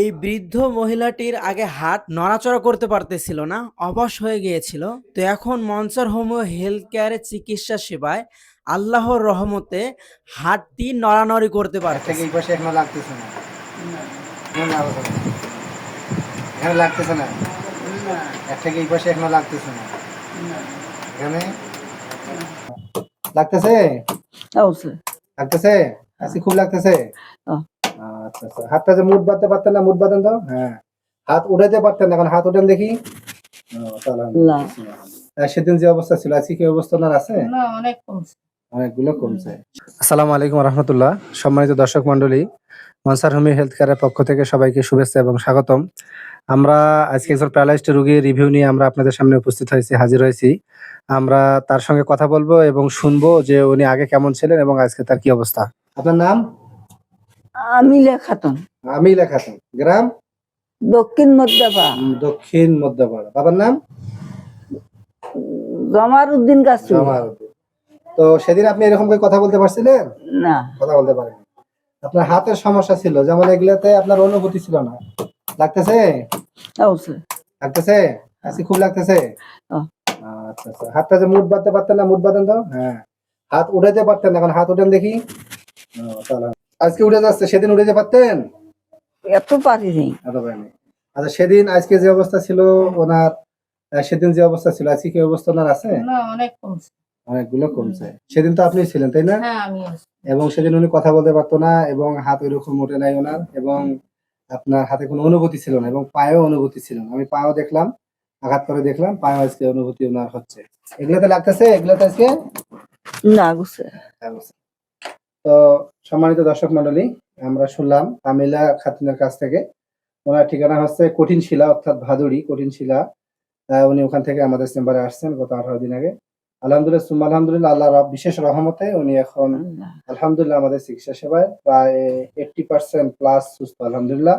এই বৃদ্ধ মহিলাটির আগে হাত নড়াচড়া করতে পারতেছিল না, অবশ হয়ে গিয়েছিল। তো এখন মনসার হোমিও হেলথ কেয়ারের চিকিৎসা সেবায় আল্লাহর রহমতে হাতটি নড়ানড়ি করতে এর থেকে পারতেছে। এই পাশে এখনো লাগতেছে না। এখনো এখানে লাগতেছে না। এর থেকে এই পাশে এখনো লাগতেছে না। এখানে লাগতেছে। লাগতেছে আজকে খুব লাগতেছে। আচ্ছা আচ্ছা, হাতটা যে মুঠ বাঁধতে পারতেন না, মুঠ বাঁধেন তো। হ্যাঁ, হাত উঠাইতে পারতেন না, এখন হাত উঠান দেখি। সেদিন যে অবস্থা ছিল আজকে কি অবস্থা না আছে? না, অনেক কমছে। অনেকগুলো কমছে। আসসালামু আলাইকুম রহমতুল্লাহ। সম্মানিত দর্শক মন্ডলী, মনসার হোমিও হেলথ কেয়ারের পক্ষ থেকে সবাইকে শুভেচ্ছা এবং স্বাগতম। আমরা আজকে একজন প্যারালাইজড রোগীর রিভিউ নিয়ে আমরা আপনাদের সামনে উপস্থিত হয়েছি, হাজির হয়েছি। আমরা তার সঙ্গে কথা বলবো এবং শুনবো যে উনি আগে কেমন ছিলেন এবং আজকে তার কি অবস্থা। আপনার নাম? আমিলা খাতুন, আমিলা খাতুন, গ্রাম? দক্ষিণ মধ্যপা। দক্ষিণ মধ্যপাড়া। বাবার নাম? জমার উদ্দিন গাছু। জামালউদ্দিন। তো সেদিন আপনি এরকম করে কথা বলতে পারছিলেন? না, কথা বলতে পারেন। আপনার হাতের সমস্যা ছিল, যেমন এগুলাতে আপনার অনুভূতি ছিল না। লাগতেছে? লাগতেছে আজকে খুব লাগতেছে। আচ্ছা আচ্ছা, হাতটা যে মুঠ বাঁধতে পারতেন না, মুঠ বাঁধেন তো। হ্যাঁ, হাত উঠাইতে পারতেন না, এখন হাত উঠান দেখি। তাহলে আজকে উঠে যাচ্ছে, সেদিন উঠাইতে পারতেন? এত পারিনি। এত পারেনি। আচ্ছা, সেদিন আজকে যে অবস্থা ছিল ওনার, সেদিন যে অবস্থা ছিল আজকে কি অবস্থা ওনার আছে? না, অনেক কমছে। অনেকগুলো কমছে। সেদিন তো আপনি ছিলেন, তাই না? হ্যাঁ, আমি আছি। এবং সেদিন উনি কথা বলতে পারতো না এবং হাত ওইরকম ওঠে নাই ওনার, এবং আপনার হাতে কোনো অনুভূতি ছিল না এবং পায়েও অনুভূতি ছিল না। আমি পায়েও দেখলাম, আঘাত করে দেখলাম, পায়েও আজকে অনুভূতি ওনার হচ্ছে। এগুলোতে লাগতেছে, এগুলোতে আজকে না গুছে। তো সম্মানিত দর্শক মন্ডলী, আমরা শুনলাম আমিলা খাতুনের কাছ থেকে। ওনার ঠিকানা হচ্ছে কঠিন শিলা, অর্থাৎ ভাদুড়ি কঠিন শিলা। উনি ওখান থেকে আমাদের চেম্বারে আসছেন গত 18 দিন আগে। আলহামদুলিল্লাহ সুম্মা আলহামদুলিল্লাহ, আল্লাহর বিশেষ রহমতে উনি এখন আলহামদুলিল্লাহ আমাদের চিকিৎসা সেবায় প্রায় 80% প্লাস সুস্থ, আলহামদুলিল্লাহ।